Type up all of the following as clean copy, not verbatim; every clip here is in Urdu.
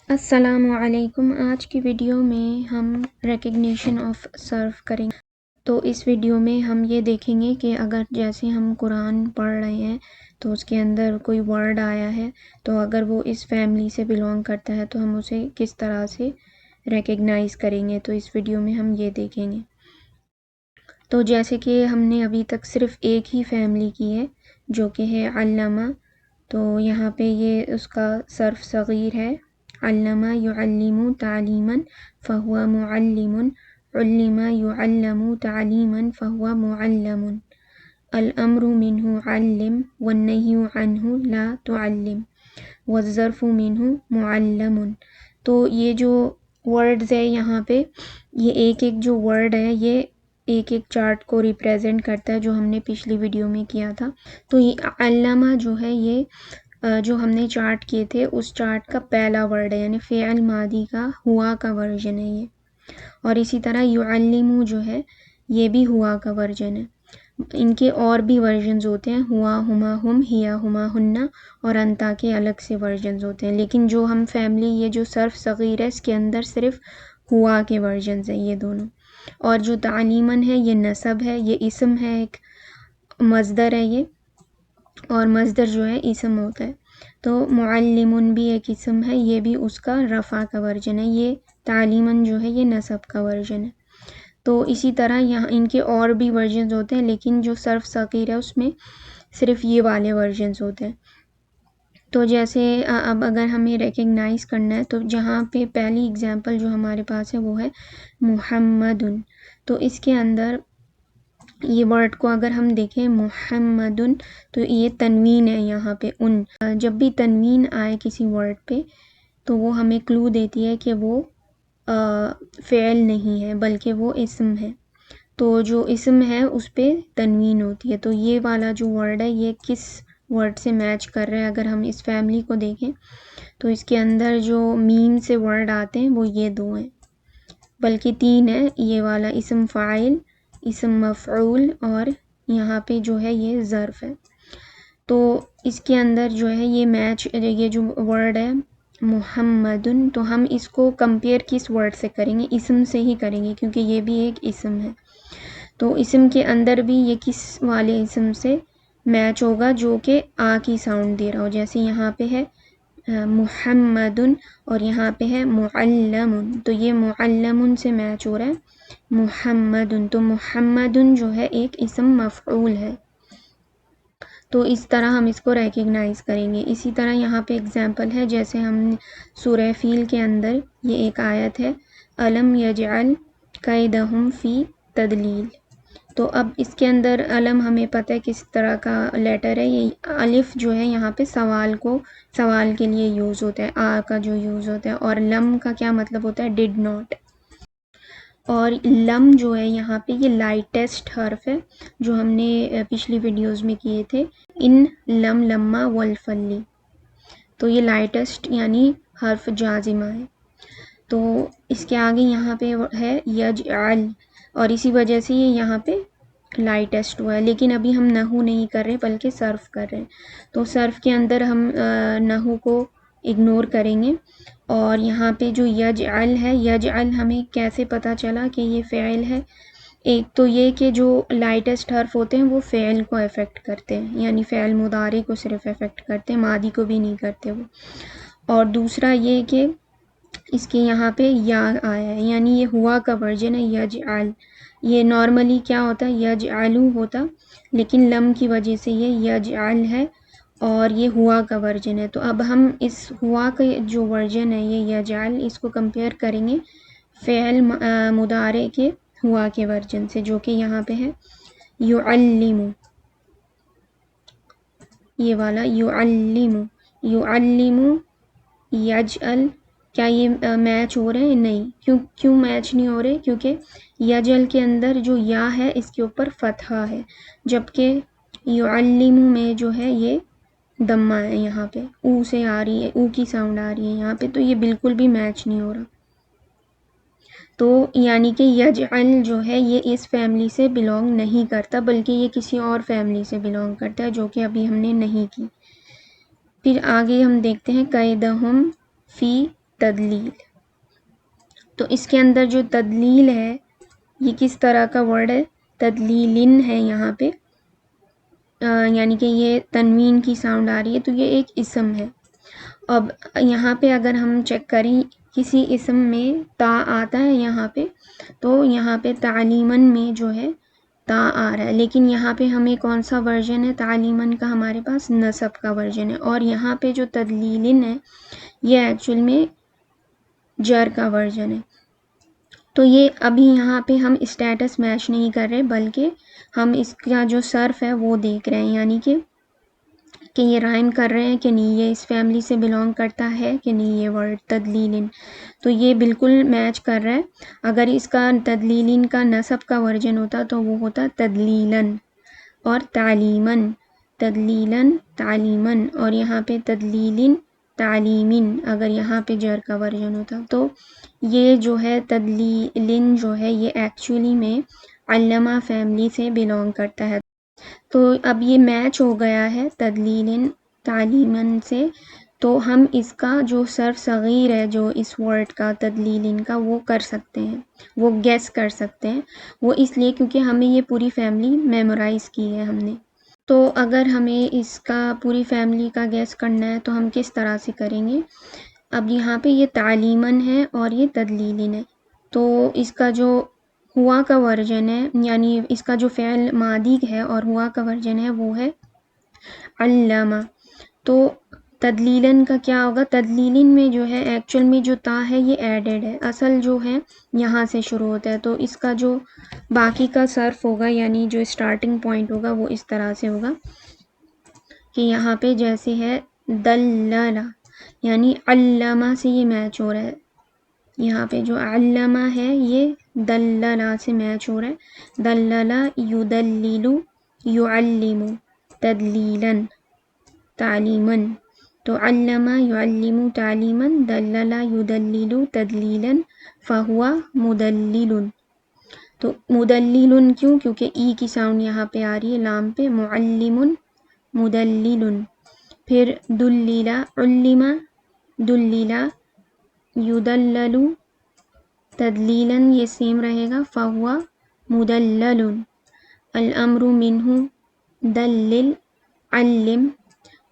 السلام علیکم۔ آج کی ویڈیو میں ہم ریکگنیشن آف صرف کریں گے۔ تو اس ویڈیو میں ہم یہ دیکھیں گے کہ اگر جیسے ہم قرآن پڑھ رہے ہیں تو اس کے اندر کوئی ورڈ آیا ہے تو اگر وہ اس فیملی سے بلونگ کرتا ہے تو ہم اسے کس طرح سے ریکگنائز کریں گے، تو اس ویڈیو میں ہم یہ دیکھیں گے۔ تو جیسے کہ ہم نے ابھی تک صرف ایک ہی فیملی کی ہے جو کہ ہے علامہ، تو یہاں پہ یہ اس کا صرف صغیر ہے۔ علم یعلم تعلیما فهو معلم، علم یعلم تعلیما فهو معلم، الامر منه علم والنہی عنہ لا تعلم، والظرف منه معلم۔ تو یہ جو ورڈز ہے یہاں پہ، یہ ایک ایک جو ورڈ ہے یہ ایک ایک چارٹ کو ریپریزنٹ کرتا ہے جو ہم نے پچھلی ویڈیو میں کیا تھا۔ تو یہ علامہ جو ہے یہ جو ہم نے چارٹ کیے تھے اس چارٹ کا پہلا ورڈ ہے، یعنی فعل ماضی کا ہوا کا ورژن ہے یہ۔ اور اسی طرح یعلم جو ہے یہ بھی ہوا کا ورژن ہے۔ ان کے اور بھی ورژنز ہوتے ہیں، ہوا، ہما، ہم، ہیا، ہما، ہننا اور انتا کے الگ سے ورژنز ہوتے ہیں، لیکن جو ہم فیملی یہ جو صرف صغیر ہے اس کے اندر صرف ہوا کے ورژنز ہیں یہ دونوں۔ اور جو تعلیماً ہے یہ نسب ہے، یہ اسم ہے، ایک مصدر ہے یہ، اور مصدر جو ہے اسم ہوتا ہے۔ تو معلم بھی ایک اسم ہے، یہ بھی اس کا رفع کا ورژن ہے، یہ تعلیماً جو ہے یہ نسب کا ورژن ہے۔ تو اسی طرح یہاں ان کے اور بھی ورژنز ہوتے ہیں، لیکن جو صرف صغیر ہے اس میں صرف یہ والے ورژنز ہوتے ہیں۔ تو جیسے اب اگر ہمیں ریکگنائز کرنا ہے تو جہاں پہ پہلی اگزامپل جو ہمارے پاس ہے وہ ہے محمد، تو اس کے اندر یہ ورڈ کو اگر ہم دیکھیں محمد، تو یہ تنوین ہے یہاں پہ ان۔ جب بھی تنوین آئے کسی ورڈ پہ تو وہ ہمیں کلو دیتی ہے کہ وہ فعل نہیں ہے بلکہ وہ اسم ہے۔ تو جو اسم ہے اس پہ تنوین ہوتی ہے، تو یہ والا جو ورڈ ہے یہ کس ورڈ سے میچ کر رہا ہے؟ اگر ہم اس فیملی کو دیکھیں تو اس کے اندر جو میم سے ورڈ آتے ہیں وہ یہ دو ہیں، بلکہ تین ہے، یہ والا اسم فاعل، اسم مفعول اور یہاں پہ جو ہے یہ ظرف ہے۔ تو اس کے اندر جو ہے یہ میچ، یہ جو ورڈ ہے محمد، تو ہم اس کو کمپیئر کس ورڈ سے کریں گے؟ اسم سے ہی کریں گے کیونکہ یہ بھی ایک اسم ہے۔ تو اسم کے اندر بھی یہ کس والے اسم سے میچ ہوگا جو کہ آ کی ساؤنڈ دے رہا ہو، جیسے یہاں پہ ہے محمد اور یہاں پہ ہے معلم، تو یہ معلم سے میچ ہو رہا ہے محمد، تو محمد جو ہے ایک اسم مفعول ہے۔ تو اس طرح ہم اس کو ریکگنائز کریں گے۔ اسی طرح یہاں پہ اگزامپل ہے، جیسے ہم سورہ فیل کے اندر یہ ایک آیت ہے الم یجعل کیدہم فی تدلیل، تو اب اس کے اندر علم ہمیں پتہ ہے کس طرح کا لیٹر ہے، یہ الف جو ہے یہاں پہ سوال کے لیے یوز ہوتا ہے، آ کا جو یوز ہوتا ہے، اور لم کا کیا مطلب ہوتا ہے؟ Did not. اور لم جو ہے یہاں پہ یہ لائٹسٹ حرف ہے جو ہم نے پچھلی ویڈیوز میں کیے تھے، ان لم لما والفلی، تو یہ لائٹسٹ یعنی حرف جازمہ ہے۔ تو اس کے آگے یہاں پہ ہے یجعل، اور اسی وجہ سے یہ یہاں پہ لائٹسٹ ہوا ہے، لیکن ابھی ہم نحو نہیں کر رہے بلکہ صرف کر رہے ہیں۔ تو صرف کے اندر ہم نحو کو اگنور کریں گے، اور یہاں پہ جو یجعل ہے، یجعل ہمیں کیسے پتہ چلا کہ یہ فعل ہے؟ ایک تو یہ کہ جو لائٹسٹ حرف ہوتے ہیں وہ فعل کو افیکٹ کرتے ہیں، یعنی فعل مضارع کو صرف افیکٹ کرتے ہیں، ماضی کو بھی نہیں کرتے وہ۔ اور دوسرا یہ کہ اس کے یہاں پہ یا آیا ہے، یعنی یہ ہوا کا ورژن ہے یجعل۔ یہ نارملی کیا ہوتا ہے؟ یجعلو ہوتا، لیکن لم کی وجہ سے یہ یجعل ہے اور یہ ہوا کا ورژن ہے۔ تو اب ہم اس ہوا کا جو ورژن ہے یہ یجعل، اس کو کمپیئر کریں گے فعل مضارع کے ہوا کے ورژن سے، جو کہ یہاں پہ ہے یعلم، یہ والا یعلم، یعلم یجعل، کیا یہ میچ ہو رہے ہیں؟ نہیں۔ کیوں میچ نہیں ہو رہے؟ کیونکہ یجعل کے اندر جو یا ہے اس کے اوپر فتحہ ہے، جبکہ یعلم میں جو ہے یہ دمہ ہے، یہاں پہ او سے آ رہی ہے، او کی ساؤنڈ آ رہی ہے یہاں پہ، تو یہ بالکل بھی میچ نہیں ہو رہا۔ تو یعنی کہ یجعل جو ہے یہ اس فیملی سے بلونگ نہیں کرتا بلکہ یہ کسی اور فیملی سے بلونگ کرتا ہے جو کہ ابھی ہم نے نہیں کی۔ پھر آگے ہم دیکھتے ہیں قیدہم فی تدلیل. تو اس کے اندر جو تدلیل ہے یہ کس طرح کا ورڈ ہے؟ تدلیلن ہے یہاں پہ، یعنی کہ یہ تنوین کی ساؤنڈ آ رہی ہے، تو یہ ایک اسم ہے. اب یہاں پہ اگر ہم چیک کریں کسی اسم میں تا آتا ہے یہاں پہ، تو یہاں پہ تعلیمن میں جو ہے تا آ رہا ہے، لیکن یہاں پہ ہمیں کون سا ورژن ہے تعلیمن کا؟ ہمارے پاس نصب کا ورژن ہے. اور یہاں پہ جو تدلیلن ہے یہ ایکچول میں جر کا ورژن ہے. تو یہ ابھی یہاں پہ ہم اسٹیٹس میچ نہیں کر رہے، بلکہ ہم اس کا جو صرف ہے وہ دیکھ رہے ہیں، یعنی کہ یہ رائم کر رہے ہیں کہ نہیں، یہ اس فیملی سے بلونگ کرتا ہے کہ نہیں یہ ورڈ تدلیلن. تو یہ بالکل میچ کر رہا ہے. اگر اس کا تدلیلن کا نصب کا ورژن ہوتا تو وہ ہوتا تدلیلن اور تعلیمن، تدلیلن تعلیمن، اور یہاں پہ تدلیلن تعلیمن اگر یہاں پہ جر کا ورژن ہوتا. تو یہ جو ہے تدلیلن جو ہے یہ ایکچولی میں علامہ فیملی سے بلونگ کرتا ہے. تو اب یہ میچ ہو گیا ہے تدلیلن تعلیمن سے، تو ہم اس کا جو صرف صغیر ہے جو اس ورڈ کا تدلیلن کا وہ کر سکتے ہیں، وہ گیس کر سکتے ہیں. وہ اس لیے کیونکہ ہمیں یہ پوری فیملی میمورائز کی ہے ہم نے. تو اگر ہمیں اس کا پوری فیملی کا گیس کرنا ہے تو ہم کس طرح سے کریں گے؟ اب یہاں پہ یہ تعلیمن ہے اور یہ تدلیلن ہے، تو اس کا جو ہوا کا ورژن ہے، یعنی اس کا جو فعل ماضی ہے اور ہوا کا ورژن ہے وہ ہے علامہ. تو تدلیلن کا کیا ہوگا؟ تدلیلن میں جو ہے ایکچول میں جو تا ہے یہ ایڈڈ ہے، اصل جو ہے یہاں سے شروع ہوتا ہے. تو اس کا جو باقی کا صرف ہوگا، یعنی جو اسٹارٹنگ پوائنٹ ہوگا وہ اس طرح سے ہوگا کہ یہاں پہ جیسے ہے دللہ، یعنی علامہ سے یہ میچ ہو رہا ہے. یہاں پہ جو علامہ ہے یہ دللہ سے میچ ہو رہا ہے. دللہ یدلل یعلم تدلیلاً تعلیماً. تو علامہ یعلم تعلیماً، دللہ یدلل تدلیلاً، فہو مدلل. تو مدلل کیوں؟ کیونکہ ای کی ساؤنڈ یہاں پہ آ رہی ہے لام پہ. معلم مدلل. پھر دلل علم دلل یدلل تدلیلاً، یہ سیم رہے گا فہو مدلل. الامر منہ دلل علم،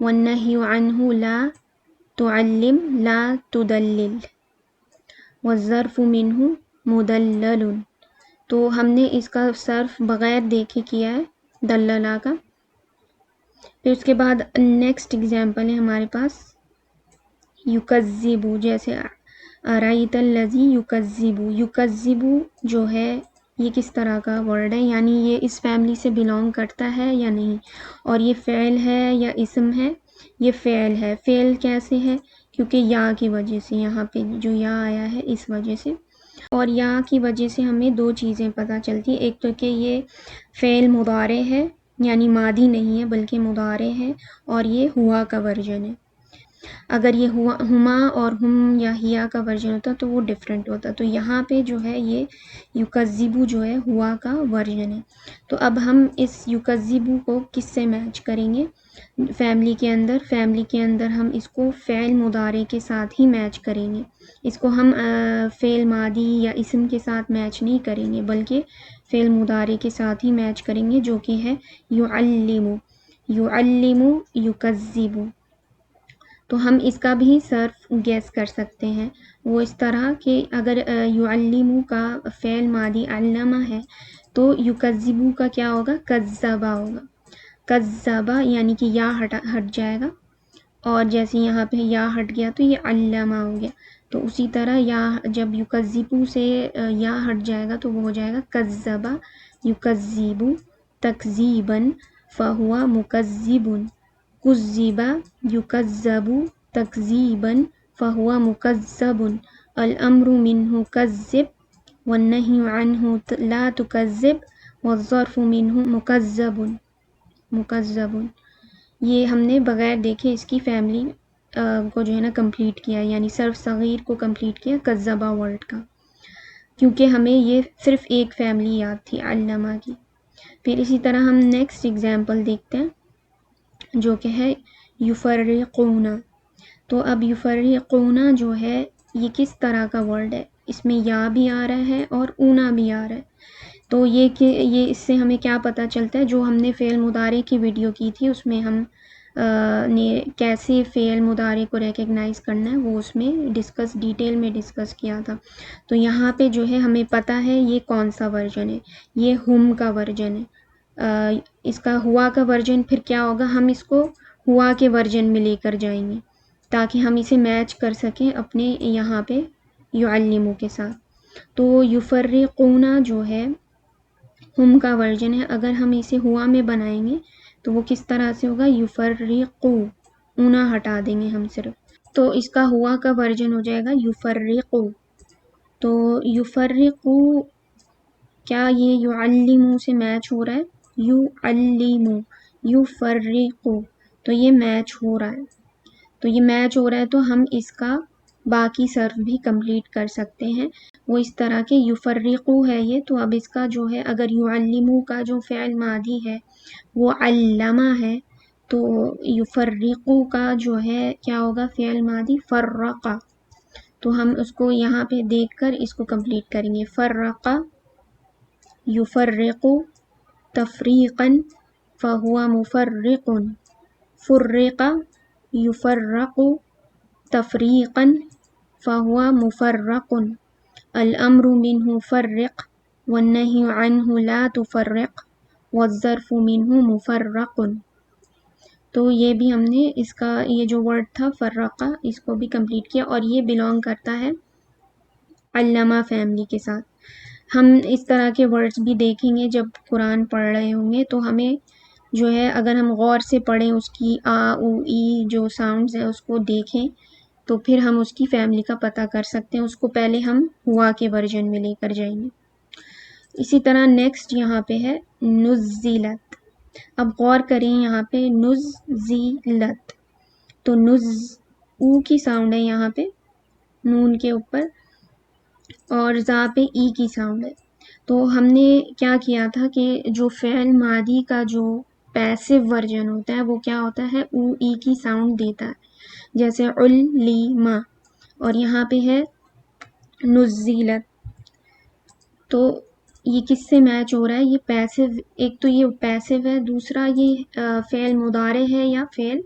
والنہی عنہ لا تعلم لا تدلل، والظرف منہ مدلل. تو ہم نے اس کا صرف بغیر دیکھے کیا ہے دللہ کا. پھر اس کے بعد نیکسٹ ایگزامپل ہے ہمارے پاس یکذب. جیسے ارایت الذی یکذب، یکذب جو ہے یہ کس طرح کا ورڈ ہے، یعنی یہ اس فیملی سے بلونگ کرتا ہے یا نہیں، اور یہ فعل ہے یا اسم ہے؟ یہ فعل ہے. فعل کیسے ہے؟ کیونکہ یا کی وجہ سے، یہاں پہ جو یا آیا ہے اس وجہ سے. اور یا کی وجہ سے ہمیں دو چیزیں پتہ چلتی ہیں، ایک تو کہ یہ فعل مضارع ہے، یعنی ماضی نہیں ہے بلکہ مضارع ہے، اور یہ ہوا کا ورژن ہے. اگر یہ ہما اور ہم یا ہیا کا ورژن ہوتا تو وہ ڈیفرنٹ ہوتا. تو یہاں پہ جو ہے یہ یکذبو جو ہے ہوا کا ورژن ہے. تو اب ہم اس یکذبو کو کس سے میچ کریں گے؟ فیملی کے اندر ہم اس کو فعل مضارع کے ساتھ ہی میچ کریں گے. اس کو ہم فعل ماضی یا اسم کے ساتھ میچ نہیں کریں گے، بلکہ فعل مضارع کے ساتھ ہی میچ کریں گے، جو کہ ہے یعلم. یعلم یکذب. تو ہم اس کا بھی صرف گیس کر سکتے ہیں، وہ اس طرح کہ اگر یعلم کا فعل ماضی علامہ ہے تو یکذبو کا کیا ہوگا؟ کذبہ ہوگا. کذبہ یعنی کہ یا ہٹ جائے گا، اور جیسے یہاں پہ یا ہٹ گیا تو یہ علامہ ہو گیا. تو اسی طرح یا جب یکذبو سے یا ہٹ جائے گا تو وہ ہو جائے گا کذبہ یکذب تکذیباً فہو مکذب. کذب یکذب تکذیباً فہو مکذب. الامر منہ کذب، والنہی عنہ لا تکذب، والظرف منہ مکذب. مکذب. یہ ہم نے بغیر دیکھے اس کی فیملی کو جو ہے نا کمپلیٹ کیا، یعنی صرف صغیر کو کمپلیٹ کیا کذبہ ورڈ کا، کیونکہ ہمیں یہ صرف ایک فیملی یاد تھی علامہ کی. پھر اسی طرح ہم نیکسٹ ایگزامپل دیکھتے ہیں جو کہ ہے یفرقون. تو اب یفرقون جو ہے یہ کس طرح کا ورڈ ہے، اس میں یا بھی آ رہا ہے اور اونا بھی آ رہا ہے. تو یہ اس سے ہمیں کیا پتہ چلتا ہے، جو ہم نے فعل مضارع کی ویڈیو کی تھی اس میں ہم نے کیسے فعل مضارع کو ریکگنائز کرنا ہے وہ اس میں ڈیٹیل میں ڈسکس کیا تھا. تو یہاں پہ جو ہے ہمیں پتہ ہے یہ کون سا ورژن ہے، یہ ہم کا ورژن ہے. اس کا ہوا کا ورژن پھر کیا ہوگا، ہم اس کو ہوا کے ورژن میں لے کر جائیں گے تاکہ ہم اسے میچ کر سکیں اپنے یہاں پہ یعلمو کے ساتھ. تو یفرقون جو ہے ہم کا ورژن ہے، اگر ہم اسے ہوا میں بنائیں گے تو وہ کس طرح سے ہوگا، یفرقو، اونا ہٹا دیں گے ہم صرف، تو اس کا ہوا کا ورژن ہو جائے گا یفرقو. تو یفرقو کیا یہ یعلمو سے میچ ہو رہا ہے، یعلمو، یفرقو، تو یہ میچ ہو رہا ہے. تو یہ میچ ہو رہا ہے تو ہم اس کا باقی صرف بھی کمپلیٹ کر سکتے ہیں. وہ اس طرح کے یفرقو ہے یہ، تو اب اس کا جو ہے اگر یعلمو کا جو فعل ماضی ہے وہ علمہ ہے تو یفرقو کا جو ہے کیا ہوگا فعل ماضی فرقہ. تو ہم اس کو یہاں پہ دیکھ کر اس کو کمپلیٹ کریں گے. فرقہ یفرقو تفریقا فہو مفرق، فرق یفرق تفریقا فہو مفرق، الامر منہ فرق والنہی عنہ لا تفرق والظرف منہ مفرق. تو یہ بھی ہم نے اس کا یہ جو ورڈ تھا فرقہ اس کو بھی کمپلیٹ کیا، اور یہ بلونگ کرتا ہے علامہ فیملی کے ساتھ. ہم اس طرح کے ورڈز بھی دیکھیں گے جب قرآن پڑھ رہے ہوں گے، تو ہمیں جو ہے اگر ہم غور سے پڑھیں اس کی آ او ای جو ساؤنڈز ہیں اس کو دیکھیں تو پھر ہم اس کی فیملی کا پتہ کر سکتے ہیں. اس کو پہلے ہم ہوا کے ورژن میں لے کر جائیں گے. اسی طرح نیکسٹ یہاں پہ ہے نزلت. اب غور کریں یہاں پہ نزلت، تو او کی ساؤنڈ ہے یہاں پہ نون کے اوپر، اور زا پہ ای کی ساؤنڈ ہے. تو ہم نے کیا کیا تھا کہ جو فعل ماضی کا جو پیسو ورژن ہوتا ہے وہ کیا ہوتا ہے، او ای کی ساؤنڈ دیتا ہے، جیسے علما، اور یہاں پہ ہے نزلت. تو یہ کس سے میچ ہو رہا ہے، یہ پیسو، ایک تو یہ پیسو ہے، دوسرا یہ فعل مضارع ہے یا فعل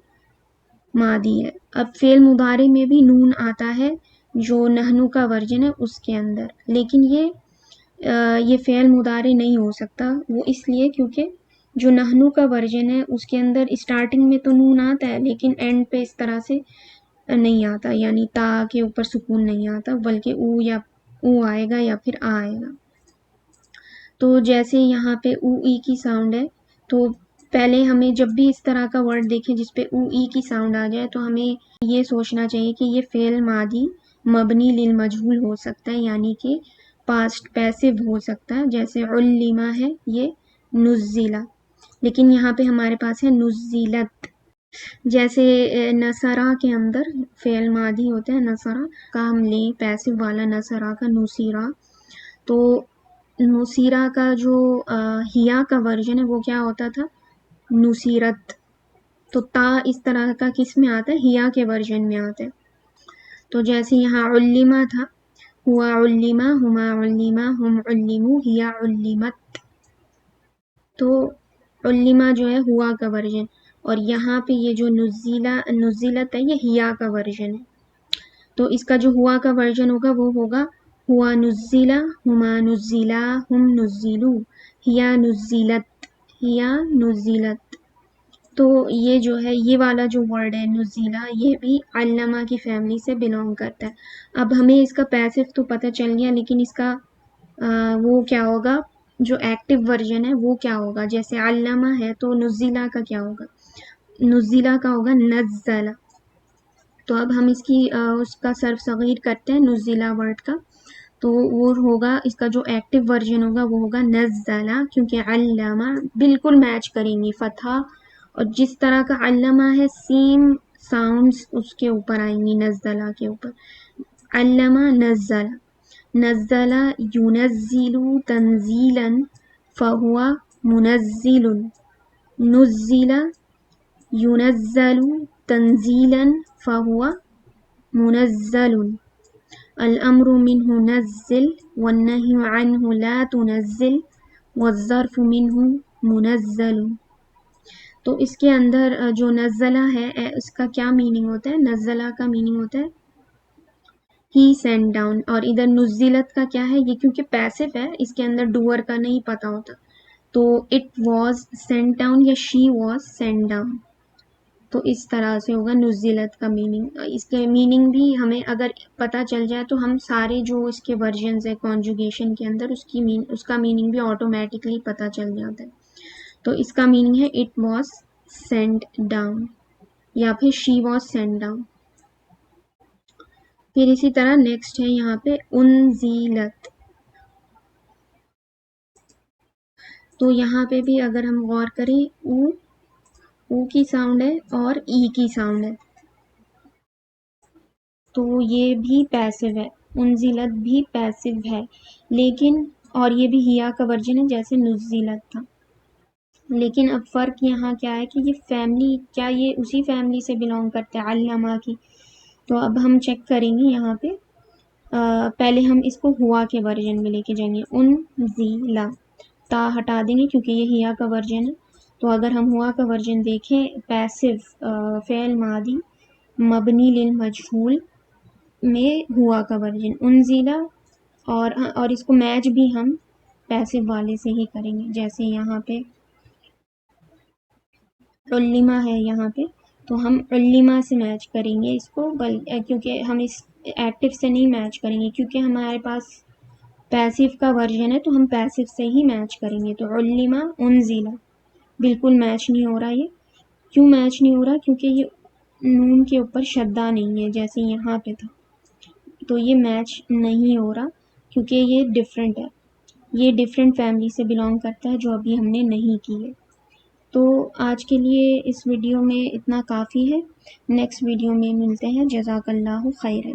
ماضی ہے. اب فعل مضارع میں بھی نون آتا ہے جو نحنو کا ورژن ہے اس کے اندر، لیکن یہ فعل مضارع نہیں ہو سکتا، وہ اس لیے کیونکہ جو نحنو کا ورژن ہے اس کے اندر اسٹارٹنگ میں تو نون آتا ہے لیکن اینڈ پہ اس طرح سے نہیں آتا، یعنی تا کے اوپر سکون نہیں آتا، بلکہ او آئے گا یا پھر آ آئے گا. تو جیسے یہاں پہ او ای کی ساؤنڈ ہے، تو پہلے ہمیں جب بھی اس طرح کا ورڈ دیکھیں جس پہ او ای کی ساؤنڈ آ جائے تو ہمیں یہ سوچنا چاہیے کہ یہ فعل ماضی مبنی للمجہول ہو سکتا ہے، یعنی کہ پاسٹ پیسو ہو سکتا ہے، جیسے علمہ ہے یہ نزلہ، لیکن یہاں پہ ہمارے پاس ہے نزلت. جیسے نصرہ کے اندر فعل ماضی ہوتا ہے، نصرہ کا ہم لیں پیسو والا، نصرہ کا نصیرہ، تو نصیرہ کا جو ہیا کا ورژن ہے وہ کیا ہوتا تھا، نصیرت. تو تا اس طرح کا کس میں آتا ہے، ہیا کے ورژن میں آتا ہے. تو جیسے یہاں علمہ تھا، ہوا علمہ، ہما علمہ، ہم علمو، ہیا علمت، تو علمہ جو ہے ہوا کا ورژن، اور یہاں پہ یہ جو نزلت ہے یہ ہیا کا ورژن ہے. تو اس کا جو ہوا کا ورژن ہوگا وہ ہوگا ہوا نزلہ، ہما نزلہ، ہم نزلو، ہیا نزلت، ہیا نزلت. تو یہ جو ہے یہ والا جو ورڈ ہے نزلہ یہ بھی علمہ کی فیملی سے بلونگ کرتا ہے. اب ہمیں اس کا پیسو تو پتہ چل گیا، لیکن اس کا وہ کیا ہوگا، جو ایکٹیو ورژن ہے وہ کیا ہوگا. جیسے علمہ ہے تو نزلہ کا کیا ہوگا، نزلہ کا ہوگا نزلہ. تو اب ہم اس کا صرف صغیر کرتے ہیں نزلہ ورڈ کا، تو وہ ہوگا اس کا جو ایکٹیو ورژن ہوگا وہ ہوگا نزلہ، کیونکہ علمہ بالکل میچ کریں گی فتحہ، اور جس طرح کا علمہ ہے سیم ساؤنڈز اس کے اوپر آئیں گی نزلہ کے اوپر. علمہ نزلہ، نزلہ ینزل تنزیلا فہو منزل، نزل ینزل تنزیلا فہو منزل. الامر منہ نزل والنہی عنہ لا تنزل والظرف منہ منزل. تو اس کے اندر جو نزلہ ہے اس کا کیا میننگ ہوتا ہے؟ نزلہ کا میننگ ہوتا ہے ہی سینڈ ڈاؤن، اور ادھر نزلت کا کیا ہے؟ یہ کیونکہ پیسو ہے اس کے اندر ڈوور کا نہیں پتا ہوتا، تو اٹ واز سینڈ ڈاؤن یا شی واز سینڈ ڈاؤن. تو اس طرح سے ہوگا نزلت کا میننگ. اس کے میننگ بھی ہمیں اگر پتہ چل جائے تو ہم سارے جو اس کے ورژنز ہیں کانجوگیشن کے اندر اس کا میننگ بھی آٹومیٹکلی پتہ چل جاتا ہے. تو اس کا میننگ ہے اٹ واز سینڈ ڈاؤن یا پھر شی واز سینڈ ڈاؤن. پھر اسی طرح نیکسٹ ہے یہاں پہ انزلت. تو یہاں پہ بھی اگر ہم غور کریں او کی ساؤنڈ ہے اور ای کی ساؤنڈ ہے، تو یہ بھی پیسو ہے، انزلت بھی پیسو ہے، لیکن اور یہ بھی ہیا کا ورژن ہے جیسے نزلت تھا. لیکن اب فرق یہاں کیا ہے کہ یہ فیملی، کیا یہ اسی فیملی سے بلونگ کرتے ہیں علامہ کی؟ تو اب ہم چیک کریں گے یہاں پہ. پہلے ہم اس کو ہوا کے ورژن میں لے کے جائیں گے. انزلا، تا ہٹا دیں گے کیونکہ یہ ہیا کا ورژن ہے. تو اگر ہم ہوا کا ورژن دیکھیں، پیسو فعل ماضی مبنی للمجہول میں ہوا کا ورژن انزلا، اور اس کو میچ بھی ہم پیسو والے سے ہی کریں گے. جیسے یہاں پہ علمہ ہے یہاں پہ، تو ہم علمہ سے میچ کریں گے اس کو، کیونکہ ہم اس ایکٹیو سے نہیں میچ کریں گے کیونکہ ہمارے پاس پیسو کا ورژن ہے تو ہم پیسو سے ہی میچ کریں گے. تو علمہ انزلہ بالکل میچ نہیں ہو رہا. یہ کیوں میچ نہیں ہو رہا؟ کیونکہ یہ نون کے اوپر شدہ نہیں ہے جیسے یہاں پہ تھا، تو یہ میچ نہیں ہو رہا کیونکہ یہ ڈفرینٹ ہے، یہ ڈفرینٹ فیملی سے بلونگ کرتا ہے جو ابھی ہم نے نہیں کی ہے. تو آج کے لیے اس ویڈیو میں اتنا کافی ہے. نیکسٹ ویڈیو میں ملتے ہیں. جزاک اللہ خیرا.